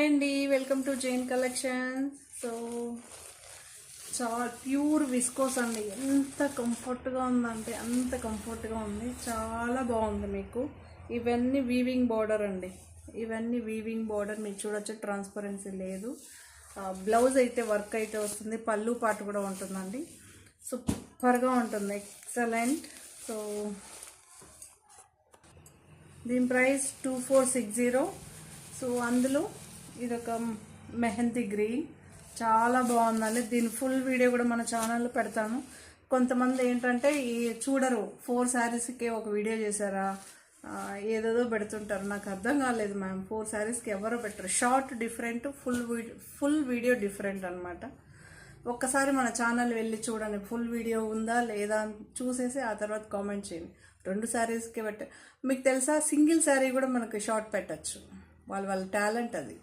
అండి, welcome to Jain collections. So చాలా pure viscose అండి. ఎంత కంఫర్ట్గా ఉందంటే అంత కంఫర్ట్గా ఉంది, చాలా బాగుంది. మీకు ఇవన్నీ వీవింగ్ బార్డర్ అండి, ఇవన్నీ వీవింగ్ బార్డర్. మీరు చూడొచ్చు, ట్రాన్స్పరెన్సీ లేదు. బ్లౌజ్ అయితే వర్క్ అయితే వస్తుంది, పళ్ళు పాటు కూడా ఉంటుందండి. సూపర్గా ఉంటుంది, ఎక్సలెంట్. సో దీని ప్రైస్ 2460. సో అందులో ఇదొక మెహందీ గ్రీన్, చాలా బాగుందండి. దీని ఫుల్ వీడియో కూడా మన ఛానల్లో పెడతాను. కొంతమంది ఏంటంటే ఈ చూడరు, 4 శారీస్కి ఒక వీడియో చేశారా, ఏదేదో పెడుతుంటారు. నాకు అర్థం కాలేదు మ్యామ్, 4 శారీస్కి ఎవరో పెట్టరు. Short different, full video different అనమాట. ఒక్కసారి మన ఛానల్ వెళ్ళి చూడండి, ఫుల్ వీడియో ఉందా లేదా అని చూసేసి ఆ తర్వాత కామెంట్ చేయండి. 2 శారీస్కి మీకు తెలుసా, సింగిల్ శారీ కూడా మనకి షార్ట్ పెట్టచ్చు. వాళ్ళ టాలెంట్ అది.